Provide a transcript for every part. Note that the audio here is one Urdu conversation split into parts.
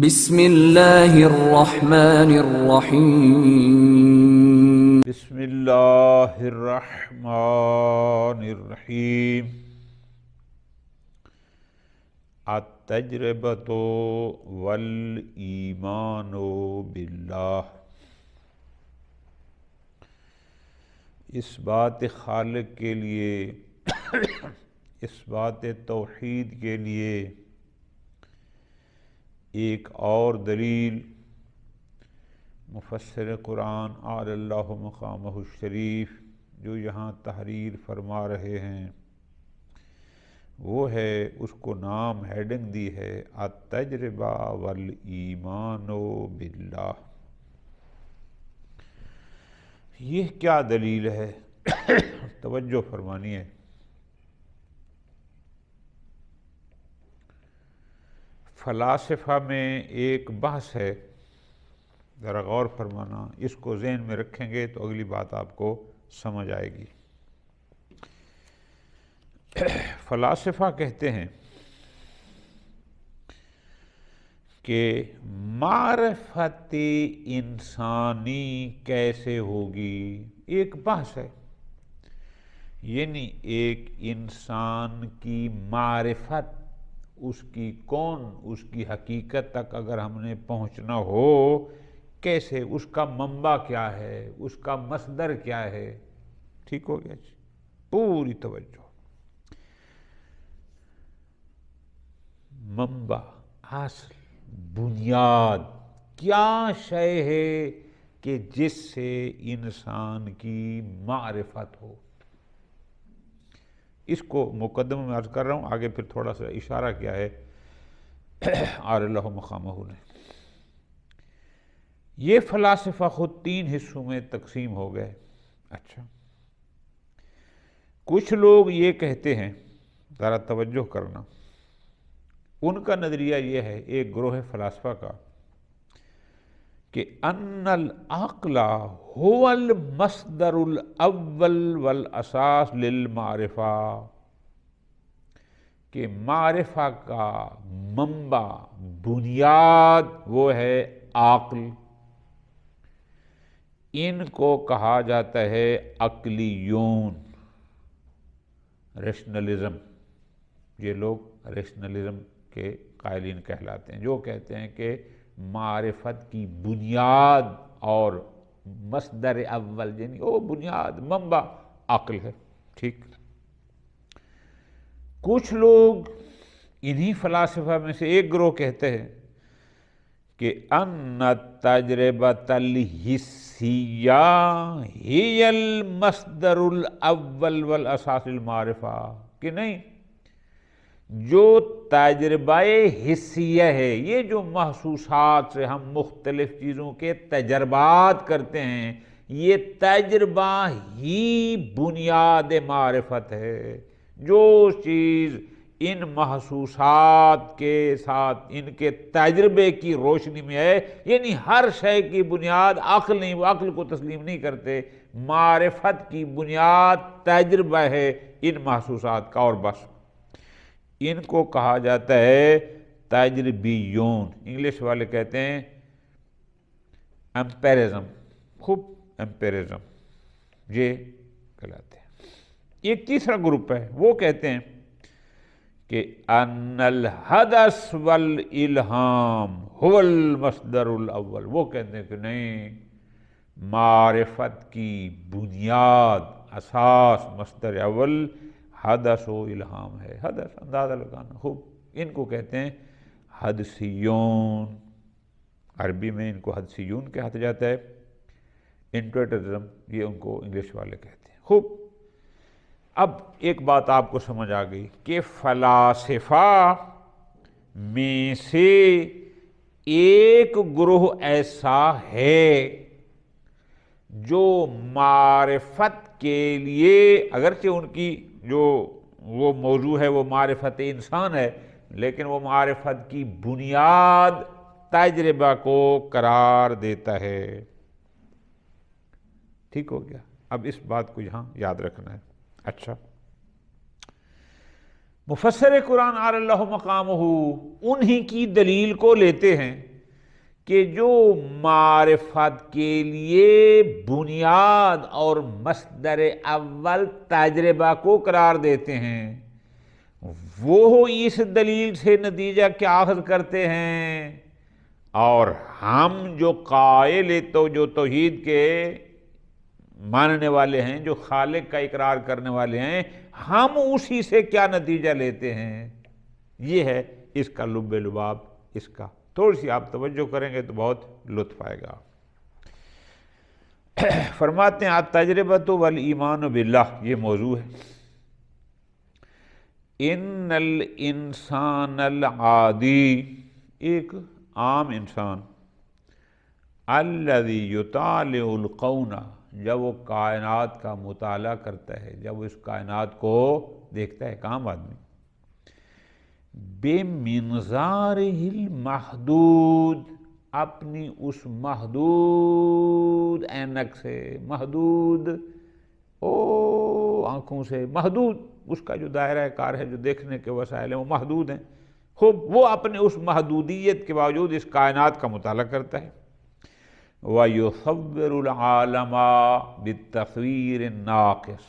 بسم اللہ الرحمن الرحیم بسم اللہ الرحمن الرحیم التجربۃ والایمان باللہ۔ اس بات خالق کے لیے اس بات توحید کے لیے ایک اور دلیل مفسر قرآن اعلی اللہ مقامہ الشریف جو یہاں تحریر فرما رہے ہیں وہ ہے، اس کو نام ہیڈنگ دی ہے التجربہ والایمان باللہ۔ یہ کیا دلیل ہے؟ توجہ فرمانی ہے۔ فلاسفہ میں ایک بحث ہے، ذرا غور فرمانا، اس کو ذہن میں رکھیں گے تو اگلی بات آپ کو سمجھ آئے گی۔ فلاسفہ کہتے ہیں کہ معرفت انسانی کیسے ہوگی، ایک بحث ہے، یعنی ایک انسان کی معرفت، اس کی کون، اس کی حقیقت تک اگر ہم نے پہنچنا ہو، کیسے، اس کا منبع کیا ہے، اس کا مصدر کیا ہے۔ ٹھیک ہو گیا جی؟ پوری توجہ۔ منبع، اصل، بنیاد، کیا شے ہے کہ جس سے انسان کی معرفت ہو۔ اس کو مقدمہ میں عرض کر رہا ہوں، آگے پھر تھوڑا سا اشارہ کیا ہے اعلی اللہ مقامہ نے۔ یہ فلاسفہ خود تین حصوں میں تقسیم ہو گئے۔ اچھا، کچھ لوگ یہ کہتے ہیں، ذرا توجہ کرنا، ان کا نظریہ یہ ہے، ایک گروہ فلاسفہ کا، کہ ان العقل هو المصدر الاول والاساس للمعرفہ، کہ معرفہ کا منبع، بنیاد، وہ ہے عقل۔ ان کو کہا جاتا ہے عقلیون، ریشنلزم۔ یہ لوگ ریشنلزم کے قائلین کہلاتے ہیں، جو کہتے ہیں کہ معرفت کی بنیاد اور مصدر اول، یعنی وہ بنیاد، منبع عقل ہے۔ ٹھیک۔ کچھ لوگ انہی فلاسفہ میں سے ایک گروہ کہتے ہیں کہ ان التجربۃ الحسیہ ہی المصدر الاول والاساس المعرفہ، کہ نہیں، جو تجربہ حسیہ ہے، یہ جو محسوسات سے ہم مختلف چیزوں کے تجربات کرتے ہیں، یہ تجربہ ہی بنیاد معرفت ہے۔ جو چیز ان محسوسات کے ساتھ، ان کے تجربے کی روشنی میں ہے، یعنی ہر شے کی بنیاد عقل نہیں، وہ عقل کو تسلیم نہیں کرتے، معرفت کی بنیاد تجربہ ہے ان محسوسات کا، اور بس۔ ان کو کہا جاتا ہے تجربیون، انگلش والے کہتے ہیں ایمپیرزم، خوب ایمپیرزم، یہ کہلاتے ہیں۔ ایک تیسرا گروپ ہے، وہ کہتے ہیں کہ ان الحدث والالہام هو المصدر الاول، وہ کہتے ہیں کہ نہیں، معرفت کی بنیاد، اساس، مصدر اول حدث و الہام ہے۔ حدث، اندازہ لگانا، خوب۔ ان کو کہتے ہیں حدثیون، عربی میں ان کو حدثیون کہا جاتا ہے، انٹویٹرزم، یہ ان کو انگلش والے کہتے ہیں۔ خوب۔ اب ایک بات آپ کو سمجھ آ گئی کہ فلاسفہ میں سے ایک گروہ ایسا ہے جو معرفت کے لیے، اگرچہ ان کی جو وہ موضوع ہے وہ معرفت انسان ہے، لیکن وہ معرفت کی بنیاد تجربہ کو قرار دیتا ہے۔ ٹھیک ہو گیا؟ اب اس بات کو یہاں یاد رکھنا ہے۔ اچھا، مفسر قرآن اعلی اللہ مقامہ انہی کی دلیل کو لیتے ہیں کہ جو معرفت کے لیے بنیاد اور مصدر اول تجربہ کو قرار دیتے ہیں، وہ اس دلیل سے نتیجہ کیا اخذ کرتے ہیں، اور ہم جو قائل جو توحید کے ماننے والے ہیں، جو خالق کا اقرار کرنے والے ہیں، ہم اسی سے کیا نتیجہ لیتے ہیں۔ یہ ہے اس کا لب لباب، اس کا تھوڑی سی آپ توجہ کریں گے تو بہت لطف آئے گا۔ فرماتے ہیں التجربۃ والایمان باللہ، یہ موضوع ہے۔ ان الانسان العادی، ایک عام انسان، الذی یطالع الکون، جب وہ کائنات کا مطالعہ کرتا ہے، جب وہ اس کائنات کو دیکھتا ہے، کام آدمی، بمنظارہ المحدود، اپنی اس محدود اینک سے، محدود آنکھوں سے، محدود اس کا جو دائرہ کار ہے، جو دیکھنے کے وسائل ہیں وہ محدود ہیں، خوب وہ اپنے اس محدودیت کے باوجود اس کائنات کا مطالعہ کرتا ہے۔ وَيُصَوِّرُ الْعَالَمَ بِالتَّصْوِيرِ النَّاقِصِ،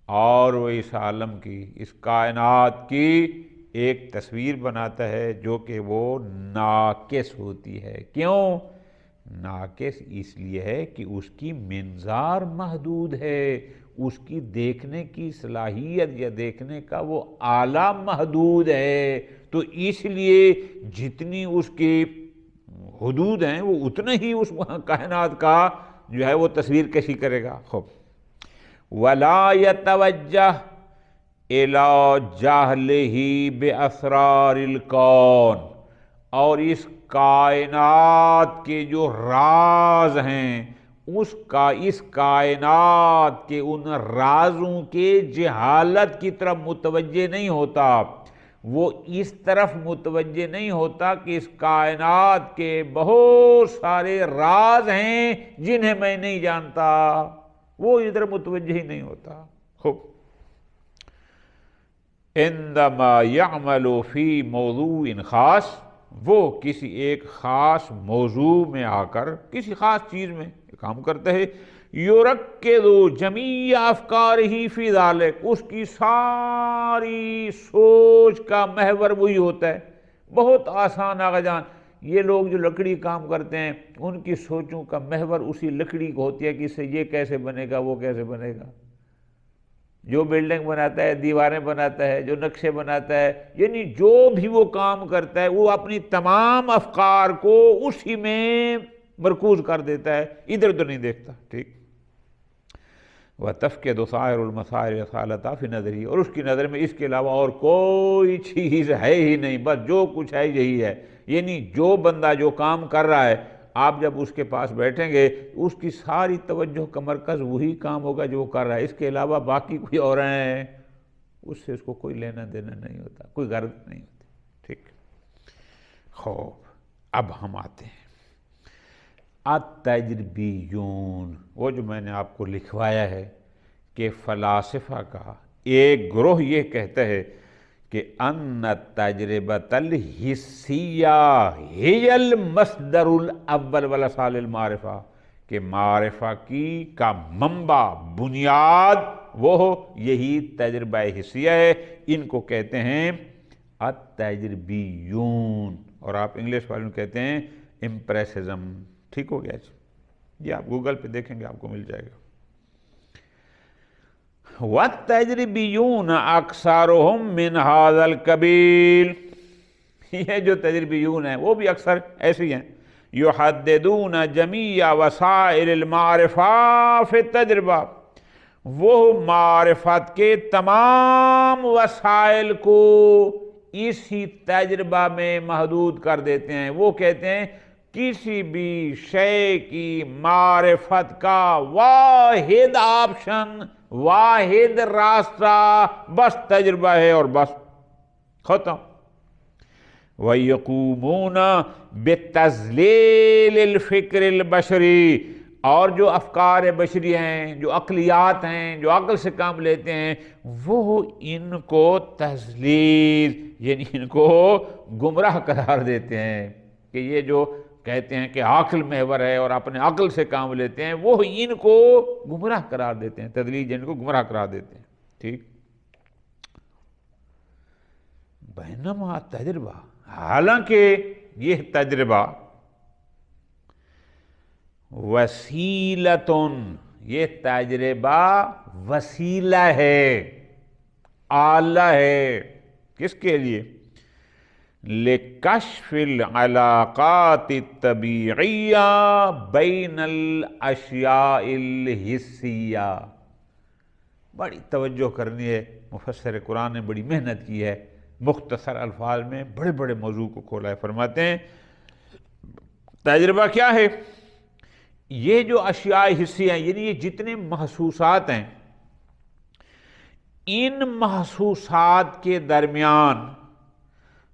اور وہ اس عالم کی، اس کائنات کی ایک تصویر بناتا ہے جو کہ وہ ناقص ہوتی ہے۔ کیوں ناقص؟ اس لیے ہے کہ اس کی منظار محدود ہے، اس کی دیکھنے کی صلاحیت یا دیکھنے کا وہ آلہ محدود ہے، تو اس لیے جتنی اس کی حدود ہیں وہ اتنا ہی اس کائنات کا جو ہے وہ تصویر کشی کرے گا۔ خوب وَلَا يَتَوَجَّهُ إِلَى جَهْلِهِ بِأَسْرَارِ الْكَوْنِ، اور اس کائنات کے جو راز ہیں، اس کائنات کے ان رازوں کے جہالت کی طرف متوجہ نہیں ہوتا، وہ اس طرف متوجہ نہیں ہوتا کہ اس کائنات کے بہت سارے راز ہیں جنہیں میں نہیں جانتا، وہ ادھر متوجہ ہی نہیں ہوتا۔ خوب عندما يعمل فی موضوع خاص، وہ کسی ایک خاص موضوع میں آ کر کسی خاص چیز میں کام کرتا ہے، یرکز جمیع افکارہ فی ذالک، اس کی ساری سوچ کا محور وہی ہوتا ہے۔ بہت آسان آقا جان، یہ لوگ جو لکڑی کام کرتے ہیں ان کی سوچوں کا محور اسی لکڑی کو ہوتی ہے کہ اس سے یہ کیسے بنے گا، وہ کیسے بنے گا۔ جو بلڈنگ بناتا ہے، دیواریں بناتا ہے، جو نقشے بناتا ہے، یعنی جو بھی وہ کام کرتا ہے وہ اپنی تمام افکار کو اسی میں مرکوز کر دیتا ہے، ادھر ادھر نہیں دیکھتا۔ ٹھیک، وَتَفْقِدُ سَائِرُ الْمَسَائِلِ رَسَالَتَا فِي نَظْرِهِ، اور اس کی نظر میں اس کے علاوہ اور کوئی چیز ہے ہی نہیں، بس جو کچھ ہے یہی ہے۔ یعنی جو بندہ جو کام کر رہا ہے، آپ جب اس کے پاس بیٹھیں گے اس کی ساری توجہ کا مرکز وہی کام ہوگا جو وہ کر رہا ہے، اس کے علاوہ باقی کوئی اور ہیں، اس سے اس کو کوئی لینا دینا نہیں ہوتا، کوئی غرض نہیں ہوتی۔ ٹھیک، خوب اب ہم آتے ہیں التجربیون، وہ جو میں نے آپ کو لکھوایا ہے کہ فلاسفہ کا ایک گروہ یہ کہتا ہے کہ ان التجربۃ الحسیہ ہی المصدر الاول والاصل المعرفہ، کہ معرفہ کی کا منبع، بنیاد وہ یہی تجربہ حسیہ ہے، ان کو کہتے ہیں التجربیون، اور آپ انگلش والوں کہتے ہیں امپریسزم۔ ٹھیک ہو گیا جی، یہ آپ گوگل پہ دیکھیں گے آپ کو مل جائے گا۔ وَالتَّجْرِبِيُّونَ أَكْثَرُهُمْ مِنْ هَذَا الْقَبِيلِ، یہ جو تجربیون ہیں وہ بھی اکثر ایسی ہیں، يُحَدِّدُونَ جَمِيعَ وَسَائِلِ الْمَعْرِفَةِ فِي التَّجْرِبَةِ، وہ معرفت کے تمام وسائل کو اسی تجربہ میں محدود کر دیتے ہیں۔ وہ کہتے ہیں کسی بھی شے کی معرفت کا واحد آپشن، واحد راستہ بس تجربہ ہے، اور بس ختم۔ وَيَقُومُونَ بِتَذْلِيلِ الْفِكْرِ الْبَشَرِي، اور جو افکار بشری ہیں، جو عقلیات ہیں، جو عقل سے کام لیتے ہیں، وہ ان کو تذلیل، یعنی ان کو گمراہ قرار دیتے ہیں کہ یہ جو کہتے ہیں کہ عقل محور ہے اور اپنے عقل سے کام لیتے ہیں، وہ ان کو گمراہ قرار دیتے ہیں، تدریج ان کو گمراہ قرار دیتے ہیں. ٹھیک. بینما تجربہ، حالانکہ یہ تجربہ وسیلتن، یہ تجربہ وسیلہ ہے، آلہ ہے. کس کے لیے؟ لِکَشْفِ الْعَلَاقَاتِ الطَّبِیعِیَّةِ بَیْنَ الْأَشْیَاءِ الْحِسِّیَّةِ. بڑی توجہ کرنی ہے، مفسر قرآن نے بڑی محنت کی ہے، مختصر الفاظ میں بڑے بڑے موضوع کو کھولا ہے. فرماتے ہیں تجربہ کیا ہے؟ یہ جو اشیاء حسیہ ہیں، یعنی یہ جتنے محسوسات ہیں، ان محسوسات کے درمیان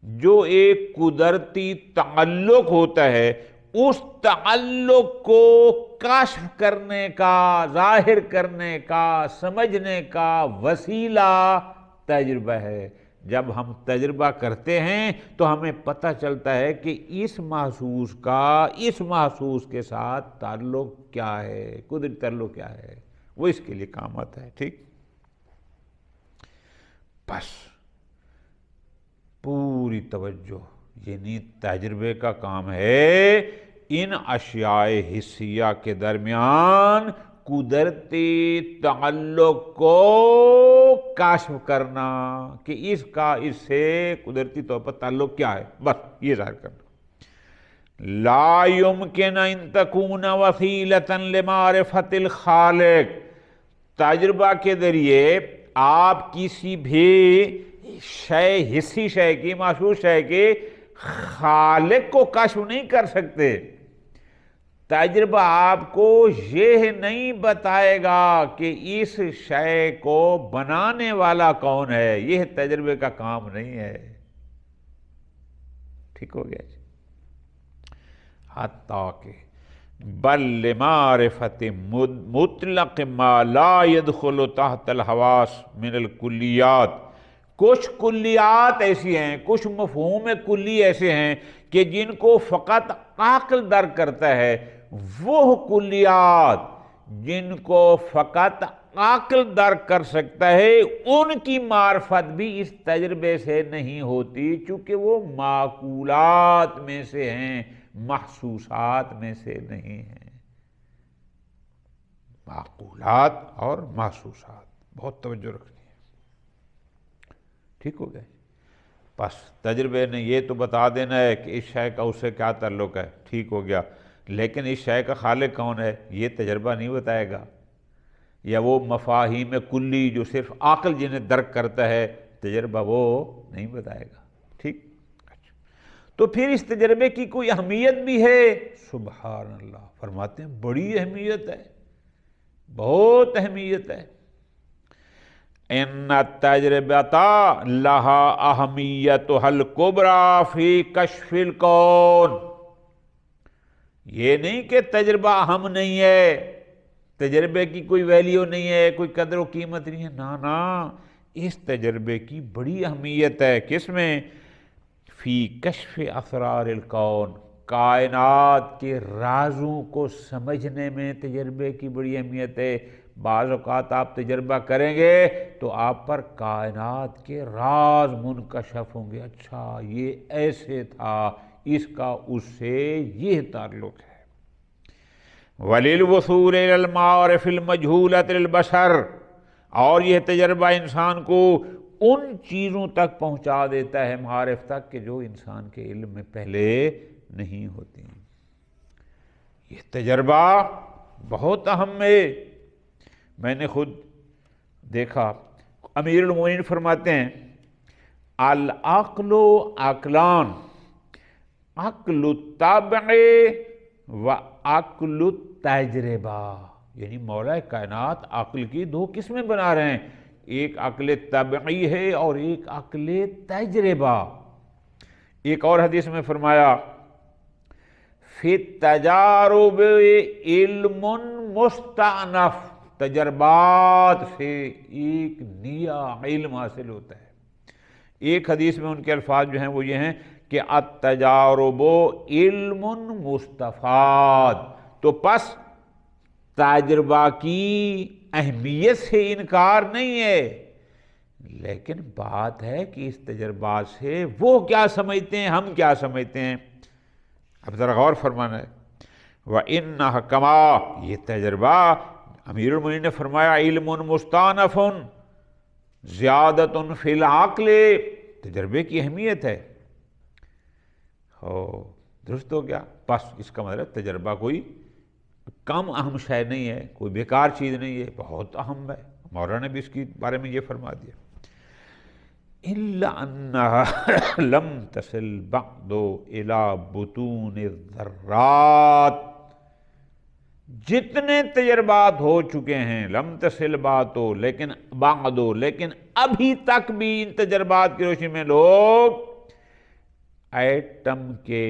جو ایک قدرتی تعلق ہوتا ہے، اس تعلق کو کشف کرنے کا، ظاہر کرنے کا، سمجھنے کا وسیلہ تجربہ ہے. جب ہم تجربہ کرتے ہیں تو ہمیں پتہ چلتا ہے کہ اس محسوس کا اس محسوس کے ساتھ تعلق کیا ہے، قدرتی تعلق کیا ہے، وہ اس کے لیے کام آتا ہے. ٹھیک. بس پوری توجہ، یعنی تجربے کا کام ہے ان اشیاء حسیہ کے درمیان قدرتی تعلق کو کشف کرنا کہ اس کا اس سے قدرتی طور پر تعلق کیا ہے، بس یہ ظاہر کرنا. لا يمكن ان تكون وسیلة لمعرفة الخالق. تجربہ کے ذریعے آپ کسی بھی شے، حسی شے کی، محسوس شے کے خالق کو کشف نہیں کر سکتے. تجربہ آپ کو یہ نہیں بتائے گا کہ اس شے کو بنانے والا کون ہے، یہ تجربے کا کام نہیں ہے. ٹھیک ہو گیا جی. حتیٰ کہ بل لمعرفت مطلق ما لا يدخل تحت الحواس من الکلیات. کچھ کلیات ایسی ہیں، کچھ مفہوم کلی ایسے ہیں کہ جن کو فقط عقل درک کرتا ہے. وہ کلیات جن کو فقط عقل درک کر سکتا ہے، ان کی معرفت بھی اس تجربے سے نہیں ہوتی، چونکہ وہ معقولات میں سے ہیں، محسوسات میں سے نہیں ہیں. معقولات اور محسوسات، بہت توجہ رکھنی ہے. ٹھیک ہو گئے. بس تجربے نے یہ تو بتا دینا ہے کہ اس شے کا اس سے کیا تعلق ہے، ٹھیک ہو گیا، لیکن اس شے کا خالق کون ہے یہ تجربہ نہیں بتائے گا، یا وہ مفاہیم کلی جو صرف عقل جنہیں درک کرتا ہے، تجربہ وہ نہیں بتائے گا. ٹھیک. تو پھر اس تجربے کی کوئی اہمیت بھی ہے؟ سبحان اللہ. فرماتے ہیں بڑی اہمیت ہے، بہت اہمیت ہے. ان التجربۃ لہا اہمیتھا الکبریٰ فی کشف الکون. یہ نہیں کہ تجربہ اہم نہیں ہے، تجربے کی کوئی ویلیو نہیں ہے، کوئی قدر و قیمت نہیں ہے. نا، اس تجربے کی بڑی اہمیت ہے. کس میں؟ فی کشف اسرار الکون. کائنات کے رازوں کو سمجھنے میں تجربے کی بڑی اہمیت ہے. بعض اوقات آپ تجربہ کریں گے تو آپ پر کائنات کے راز منکشف ہوں گے. اچھا یہ ایسے تھا، اس کا اس سے یہ تعلق ہے. وَلِلْوُصُولِ إِلَى الْمَعَارِفِ الْمَجْهُولَةِ لِلْبَشَرِ. اور یہ تجربہ انسان کو ان چیزوں تک پہنچا دیتا ہے، معارف تک، کہ جو انسان کے علم میں پہلے نہیں ہوتی. یہ تجربہ بہت اہم ہے. میں نے خود دیکھا، امیر المومنین فرماتے ہیں العقل عقلان، عقل الطبع و عقل التجربہ. یعنی مولا کائنات عقل کی دو قسمیں بنا رہے ہیں، ایک عقل طبعی ہے اور ایک عقل تجربہ. ایک اور حدیث میں فرمایا فی التجارب علم مستأنف. تجربات سے ایک نیا علم حاصل ہوتا ہے. ایک حدیث میں ان کے الفاظ جو ہیں وہ یہ ہیں کہ التجارب علم مستفاد، تو پس تجربہ کی اہمیت سے انکار نہیں ہے، لیکن بات ہے کہ اس تجربات سے وہ کیا سمجھتے ہیں، ہم کیا سمجھتے ہیں۔ اب ذرا غور فرمانا ہے۔ وَإِنَّهَ كَمَا، یہ تجربہ امیر المومنین نے فرمایا علم مستانف زیادۃ فی العقل، تجربے کی اہمیت ہے۔ درست ہو گیا؟ بس اس کا مطلب تجربہ کوئی کم اہم شے نہیں ہے، کوئی بیکار چیز نہیں ہے، بہت اہم ہے۔ مولانا نے بھی اس کے بارے میں یہ فرما دیا إِلَّا أَنَّهَا لَمْ تَصِلْ بَعْدُ إِلَى بُطُونِ الذَّرَّاتِ، جتنے تجربات ہو چکے ہیں لم تصل باتو لیکن بعدو، لیکن ابھی تک بھی ان تجربات کی روشنی میں لوگ ایٹم کے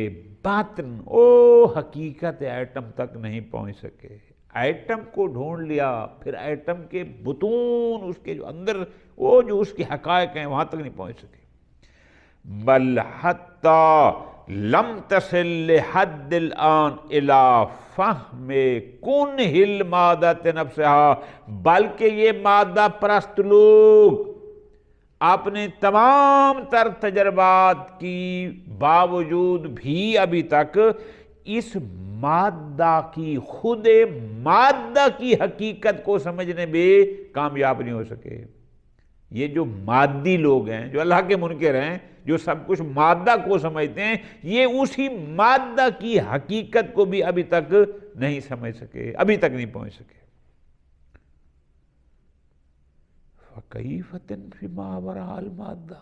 باطن حقیقت ایٹم تک نہیں پہنچ سکے۔ ایٹم کو ڈھونڈ لیا، پھر ایٹم کے بطون، اس کے جو اندر وہ جو اس کی حقائق ہیں وہاں تک نہیں پہنچ سکے۔ بل حتی لم تصل لحد الآن الى فہم کنہ المادۃ نفسہا، بلکہ یہ مادہ پرست لوگ اپنے تمام تر تجربات کی باوجود بھی ابھی تک اس مادہ کی، خود مادہ کی حقیقت کو سمجھنے میں کامیاب نہیں ہو سکے۔ یہ جو مادی لوگ ہیں، جو اللہ کے منکر ہیں، جو سب کچھ مادہ کو سمجھتے ہیں، یہ اسی مادہ کی حقیقت کو بھی ابھی تک نہیں سمجھ سکے، ابھی تک نہیں پہنچ سکے۔ فَكَيْفَ تَنْفِي مَا وَرَاءَ الْمَادَّةِ،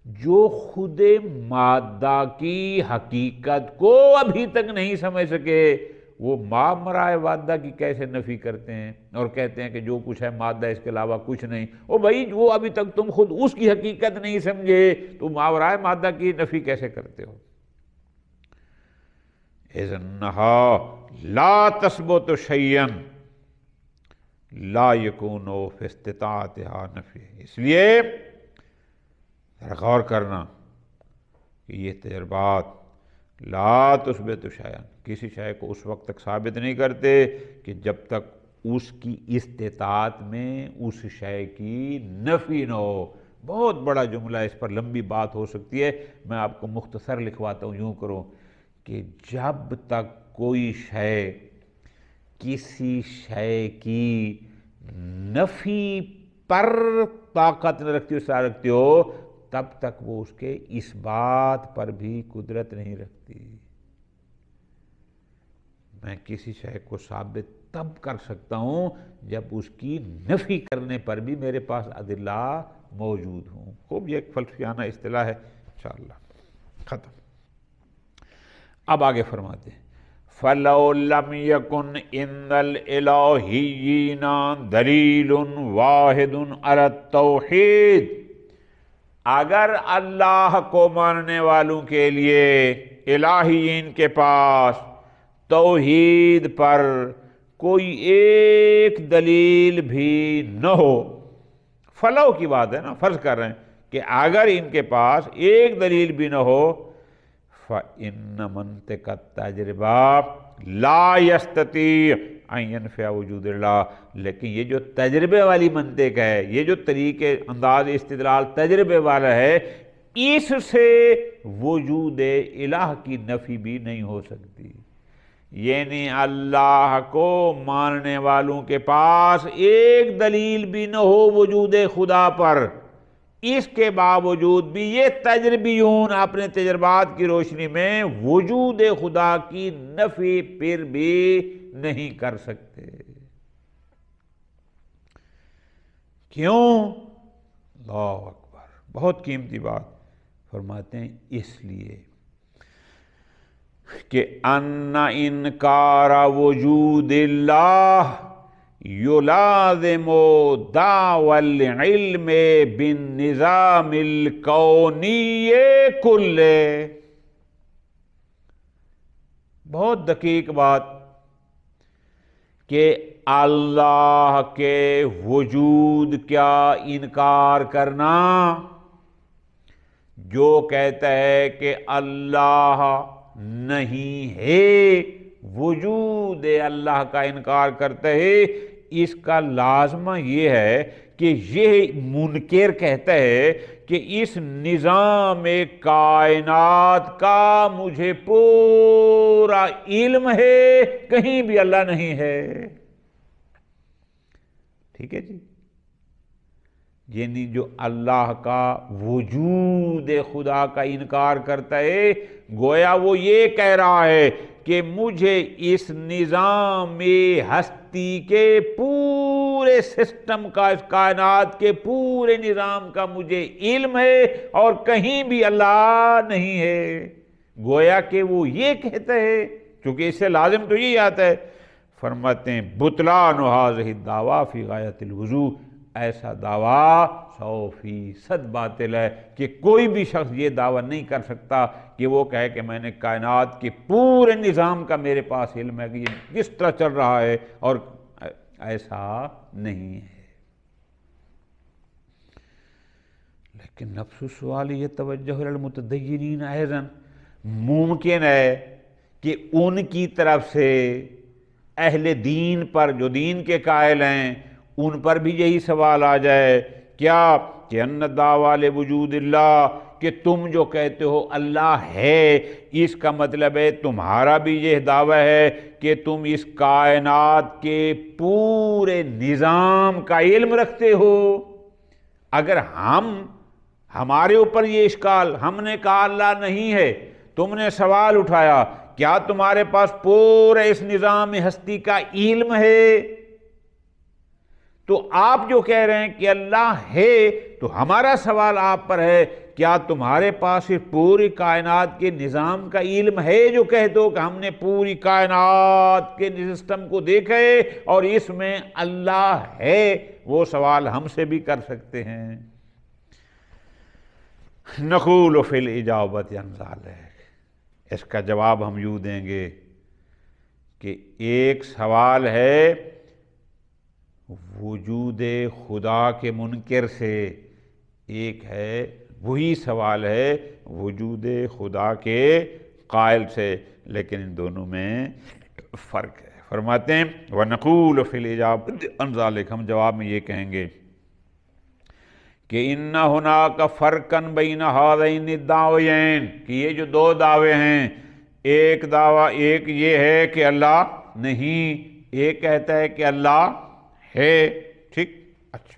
جو خود مادہ کی حقیقت کو ابھی تک نہیں سمجھ سکے، وہ ما مرائے مادہ کی کیسے نفی کرتے ہیں اور کہتے ہیں کہ جو کچھ ہے مادہ اس کے علاوہ کچھ نہیں۔ او بھائی، وہ ابھی تک تم خود اس کی حقیقت نہیں سمجھے، تو ما مرائے مادہ کی نفی کیسے کرتے ہو؟ اِذْ أَنَّهَا لَا تَثْبُتُ شَيْئًا لَا يَكُونُ فِي اسْتِطَاعَتِهَا نَفْيٌ، اس لیے غور کرنا کہ یہ تجربات لا تثبت شیئا، کسی شے کو اس وقت تک ثابت نہیں کرتے کہ جب تک اس کی استطاعت میں اس شے کی نفی نہ ہو۔ بہت بڑا جملہ، اس پر لمبی بات ہو سکتی ہے، میں آپ کو مختصر لکھواتا ہوں۔ یوں کرو کہ جب تک کوئی شے کسی شے کی نفی پر طاقت نہ رکھتی رکھتی ہو، تب تک وہ اس کے اس بات پر بھی قدرت نہیں رکھتی۔ میں کسی شے کو ثابت تب کر سکتا ہوں جب اس کی نفی کرنے پر بھی میرے پاس ادلہ موجود ہوں۔ خوب، یہ ایک فلسفیانہ اصطلاح ہے۔ انشاءاللہ ختم۔ اب آگے فرماتے ہیں فَلَوْ لَمْ يَكُنْ عِنْدَ الْإِلَٰهِيِّينَ دَلِيلٌ وَاحِدٌ عَلَى التَّوْحِيدِ، اگر اللہ کو ماننے والوں کے لیے الہیین کے پاس توحید پر کوئی ایک دلیل بھی نہ ہو، فلو کی بات ہے نا، فرض کر رہے ہیں کہ اگر ان کے پاس ایک دلیل بھی نہ ہو، فَإِنَّ مَنْطِقَ التَّجْرِبَةِ لَا يَسْتَطِيعُ أَن يَنْفِيَ وُجُودَ اللَّهِ، لیکن یہ جو تجربے والی منطق ہے، یہ جو طریقے انداز استدلال تجربے والا ہے، اس سے وجود الہ کی نفی بھی نہیں ہو سکتی۔ یعنی اللہ کو ماننے والوں کے پاس ایک دلیل بھی نہ ہو وجود خدا پر، اس کے باوجود بھی یہ تجربیون اپنے تجربات کی روشنی میں وجود خدا کی نفی پھر بھی نہیں کر سکتے۔ کیوں؟ اللہ اکبر، بہت قیمتی بات فرماتے ہیں، اس لیے کہ ان انکار وجود اللہ یلازم دعوی العلم بالنظام الکونی کلہ۔ بہت دقیق بات کہ اللہ کے وجود کا انکار کرنا جو کہتا ہے کہ اللہ نہیں ہے، وجود اللہ کا انکار کرتا ہے، اس کا لازمہ یہ ہے کہ یہ منکر کہتا ہے کہ اس نظام کائنات کا مجھے پورا علم ہے، کہیں بھی اللہ نہیں ہے۔ ٹھیک ہے جی، یعنی جو اللہ کا وجود خدا کا انکار کرتا ہے، گویا وہ یہ کہہ رہا ہے کہ مجھے اس نظام ہستی کے پورے سسٹم کا، اس کائنات کے پورے نظام کا مجھے علم ہے اور کہیں بھی اللہ نہیں ہے۔ گویا کہ وہ یہ کہتا ہے، کیونکہ اس سے لازم تو یہی آتا ہے، فرماتے ہیں بطلان ھذہ الدعویٰ فی غایۃ الوضوح، ایسا دعویٰ 100% باطل ہے کہ کوئی بھی شخص یہ دعویٰ نہیں کر سکتا کہ وہ کہے کہ میں نے کائنات کے پورے نظام کا میرے پاس علم ہے کہ یہ کس طرح چل رہا ہے، اور ایسا نہیں ہے۔ لیکن نفس السؤال یہ توجہ للمتدینین ایضاً، ممکن ہے کہ ان کی طرف سے اہل دین پر، جو دین کے قائل ہیں، ان پر بھی یہی سوال آ جائے، کیا کہ ان دعویٰ لوجود اللہ، کہ تم جو کہتے ہو اللہ ہے، اس کا مطلب ہے تمہارا بھی یہ دعویٰ ہے کہ تم اس کائنات کے پورے نظام کا علم رکھتے ہو۔ اگر ہمارے اوپر یہ اشکال، ہم نے کہا اللہ نہیں ہے، تم نے سوال اٹھایا کیا تمہارے پاس پورے اس نظام ہستی کا علم ہے، تو آپ جو کہہ رہے ہیں کہ اللہ ہے، تو ہمارا سوال آپ پر ہے کیا تمہارے پاس اس پوری کائنات کے نظام کا علم ہے، جو کہہ دو کہ ہم نے پوری کائنات کے سسٹم کو دیکھا ہے اور اس میں اللہ ہے؟ وہ سوال ہم سے بھی کر سکتے ہیں۔ نقول فی الاجابۃ عن ذلک، اس کا جواب ہم یوں دیں گے کہ ایک سوال ہے وجود خدا کے منکر سے، ایک ہے وہی سوال ہے وجود خدا کے قائل سے، لیکن ان دونوں میں فرق ہے۔ فرماتے ہیں وَنَقُولُ فِي الْإِجَابَةِ عَنْ ذَلِكَ، ہم جواب میں یہ کہیں گے کہ إِنَّ هُنَاكَ فَرْقًا بَيْنَ هَذَيْنِ الدَّعْوَيَيْنِ، کہ یہ جو دو دعوے ہیں، ایک دعویٰ ایک یہ ہے کہ اللہ نہیں، ایک کہتا ہے کہ اللہ ہے۔ ٹھیک، اچھا،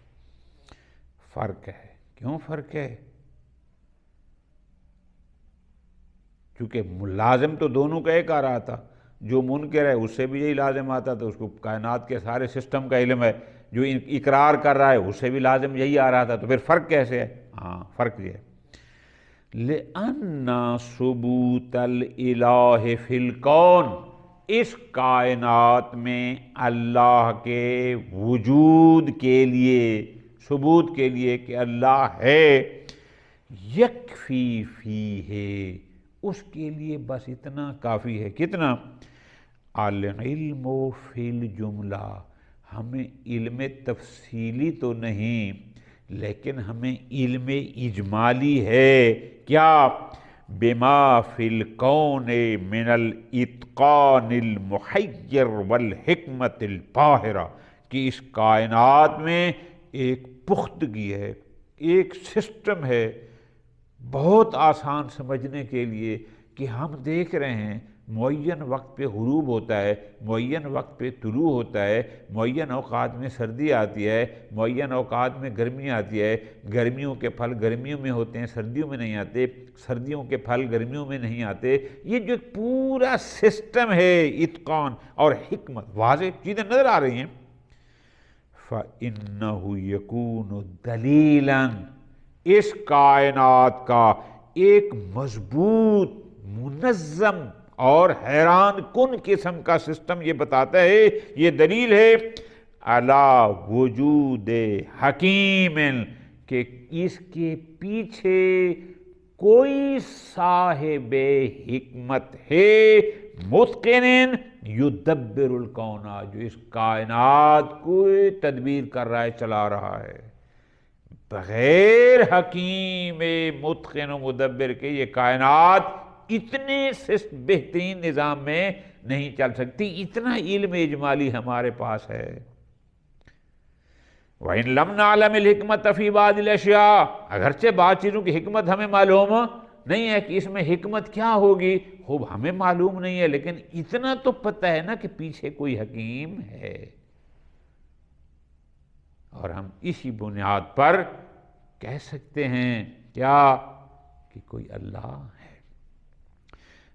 فرق ہے۔ کیوں فرق ہے؟ چونکہ لازم تو دونوں کا ایک آ رہا تھا، جو منکر ہے اس سے بھی یہی لازم آتا تھا، اس کو کائنات کے سارے سسٹم کا علم ہے، جو اقرار کر رہا ہے اس سے بھی لازم یہی آ رہا تھا، تو پھر فرق کیسے ہے؟ ہاں، فرق یہ ہے لِأَنَّ ثُبُوتَ الْإِلَٰهِ فِي الْكَوْنِ، اس کائنات میں اللہ کے وجود کے لیے، ثبوت کے لیے کہ اللہ ہے، یکفی فیہ، اس کے لیے بس اتنا کافی ہے۔ کتنا؟ العلم فی الجملہ، ہمیں علم تفصیلی تو نہیں لیکن ہمیں علم اجمالی ہے۔ کیا؟ بما فی الکون من الاتقان المحیر والحکمت الباہرہ، کہ اس کائنات میں ایک پختگی ہے، ایک سسٹم ہے، بہت آسان سمجھنے کے لیے، کہ ہم دیکھ رہے ہیں معین وقت پہ غروب ہوتا ہے، معین وقت پہ طلوع ہوتا ہے، معین اوقات میں سردی آتی ہے، معین اوقات میں گرمی آتی ہے، گرمیوں کے پھل گرمیوں میں ہوتے ہیں، سردیوں میں نہیں آتے، سردیوں کے پھل گرمیوں میں نہیں آتے۔ یہ جو پورا سسٹم ہے، اتقان اور حکمت، واضح چیزیں نظر آ رہی ہیں۔ فَإِنَّهُ يَكُونُ دَلِيلًا، اس کائنات کا ایک مضبوط، منظم اور حیران کن قسم کا سسٹم یہ بتاتا ہے، یہ دلیل ہے علی وجود حکیم، کہ اس کے پیچھے کوئی صاحب حکمت ہے، متقن یدبر الکون، جو اس کائنات کو تدبیر کر رہا ہے، چلا رہا ہے۔ بغیر حکیم متقن و مدبر کے یہ کائنات اتنے بہترین نظام میں نہیں چل سکتی. اتنا علم اجمالی ہمارے پاس ہے. وَإِن لَمْ نَعْلَمِ الْحِكْمَةَ فِي بَعْضِ الْأَشْيَاءِ، اگرچہ بعض چیزوں کی حکمت ہمیں معلوم نہیں ہے کہ اس میں حکمت کیا ہوگی، خوب ہمیں معلوم نہیں ہے، لیکن اتنا تو پتہ ہے نا کہ پیچھے کوئی حکیم ہے، اور ہم اسی بنیاد پر کہہ سکتے ہیں کیا کہ کوئی اللہ ہے.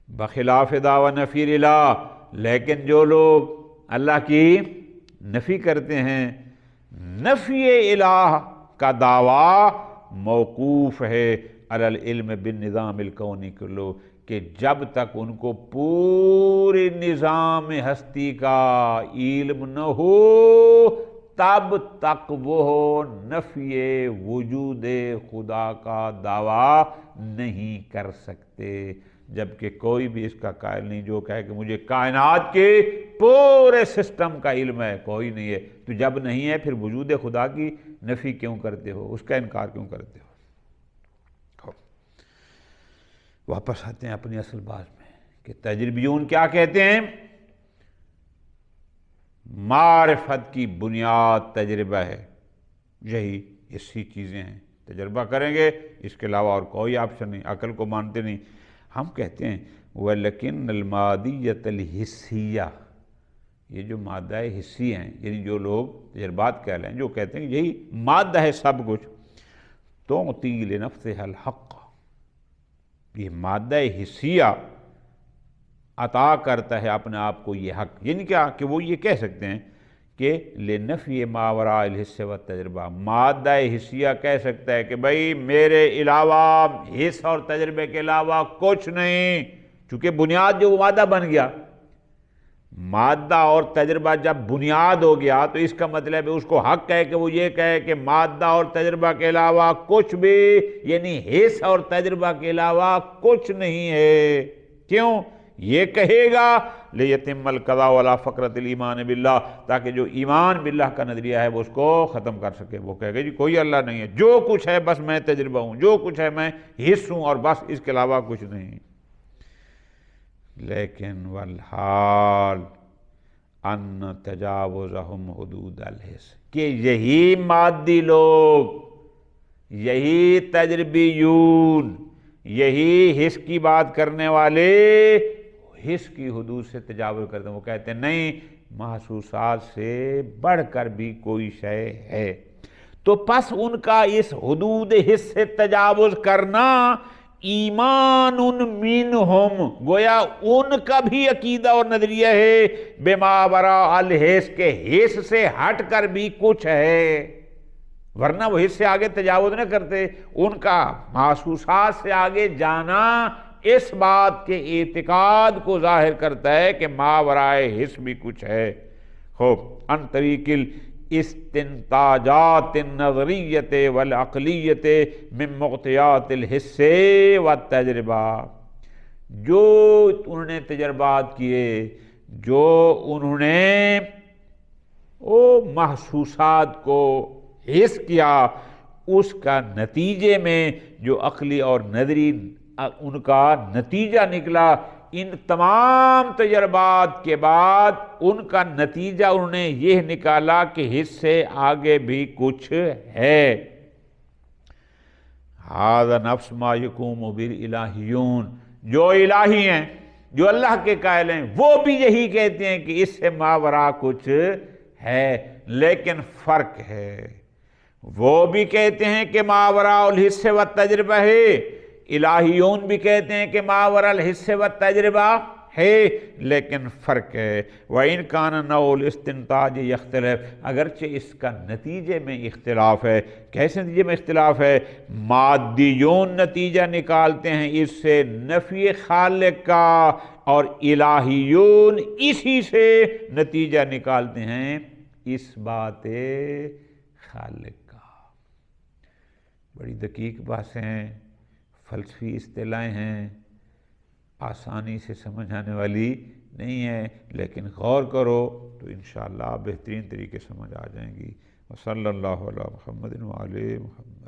بخلاف دعوی نفی الہ، لیکن جو لوگ اللہ کی نفی کرتے ہیں، نفی الہ کا دعویٰ موقوف ہے علی العلم بالنظام الکونی کلو، کہ جب تک ان کو پورے نظام ہستی کا علم نہ ہو تب تک وہ نفی وجود خدا کا دعویٰ نہیں کر سکتے. جبکہ کوئی بھی اس کا قائل نہیں جو کہے کہ مجھے کائنات کے پورے سسٹم کا علم ہے، کوئی نہیں ہے. تو جب نہیں ہے پھر وجود خدا کی نفی کیوں کرتے ہو، اس کا انکار کیوں کرتے ہو؟ واپس آتے ہیں اپنی اصل بات میں کہ تجربیون کیا کہتے ہیں؟ معرفت کی بنیاد تجربہ ہے، یہی اسی چیزیں ہیں. تجربہ کریں گے، اس کے علاوہ اور کوئی آپشن نہیں، عقل کو مانتے نہیں. ہم کہتے ہیں وَلَكِنَّ الْمَادِيَّةَ الْحِسِّيَّةَ، یہ جو مادہ حصی ہیں، یعنی جو لوگ تجربات کہہ لیں، جو کہتے ہیں یہی مادہ ہے سب کچھ، تُعْطِي لِنَفْسِهَا الْحَقَّ، یہ مادہ حصیہ عطا کرتا ہے اپنے آپ کو یہ حق. یعنی کیا کہ وہ یہ کہہ سکتے ہیں کہ لِنَفْيِ مَا وَرَاءِ الْحِسِّ وَالتَّجْرِبَةِ، مادہ حصیہ کہہ سکتا ہے کہ بھئی میرے علاوہ، حص اور تجربے کے علاوہ کچھ نہیں، چونکہ بنیاد جو مادہ بن گیا. مادہ اور تجربہ جب بنیاد ہو گیا تو اس کا مطلب ہے اس کو حق ہے کہ وہ یہ کہے کہ مادہ اور تجربہ کے علاوہ کچھ بھی، یعنی حص اور تجربہ کے علاوہ کچھ نہیں ہے. کیوں یہ کہے گا؟ لِيَتِمَّ الْقَضَاءُ وَلَا فَقْرَةِ الْإِيمَانِ بِاللَّهِ، تاکہ جو ایمان باللہ کا نظریہ ہے وہ اس کو ختم کر سکے. وہ کہے گا جی کوئی اللہ نہیں ہے، جو کچھ ہے بس میں تجربہ ہوں، جو کچھ ہے میں حص ہوں، اور بس اس کے علاوہ کچھ نہیں. لیکن والحال ان تجاوزہم حدود الحس، کہ یہی مادی لوگ، یہی تجربیون، یہی حس کی بات کرنے والے حس کی حدود سے تجاوز کرتے ہیں. وہ کہتے ہیں نہیں، محسوسات سے بڑھ کر بھی کوئی شے ہے. تو پس ان کا اس حدود حس سے تجاوز کرنا ایمان منہم، گویا ان کا بھی عقیدہ اور نظریہ ہے بما وراء الحس، کے حس سے ہٹ کر بھی کچھ ہے، ورنہ وہ حس سے آگے تجاوز نہ کرتے. ان کا محسوسات سے آگے جانا اس بات کے اعتقاد کو ظاہر کرتا ہے کہ ما ورائے حس بھی کچھ ہے. خوب ان طریق الاستنتاجات النظریت والعقلیت من مقتضیات الحس والتجربہ، جو انہوں نے تجربات کیے، جو انہوں نے محسوسات کو حس کیا، اس کا نتیجے میں جو عقلی اور نظری ان کا نتیجہ نکلا، ان تمام تجربات کے بعد ان کا نتیجہ انہوں نے یہ نکالا کہ حس سے آگے بھی کچھ ہے. ھذا نفس ما یقوم بالالہیون، جو الہی ہیں، جو اللہ کے قائل ہیں، وہ بھی یہی کہتے ہیں کہ اس سے ماوراء کچھ ہے، لیکن فرق ہے. وہ بھی کہتے ہیں کہ ماوراء الحس والتجربہ ہے، الہیون بھی کہتے ہیں کہ ماوراء الحس والتجربہ ہے، لیکن فرق ہے. وَإِنْ كَانَ نَوْعُ الْإِسْتِنْتَاجِ يَخْتَلِفُ، اگرچہ اس کا نتیجے میں اختلاف ہے. کیسے نتیجے میں اختلاف ہے؟ مادیون نتیجہ نکالتے ہیں اس سے نفی خالق کا، اور الہیون اسی سے نتیجہ نکالتے ہیں اس بات خالق کا. بڑی دقیق باتیں ہیں، فلسفی اصطلاحیں ہیں، آسانی سے سمجھ آنے والی نہیں ہے، لیکن غور کرو تو انشاءاللہ بہترین طریقے سمجھ آ جائیں گی. وصلی اللہ علی محمد وعلی محمد.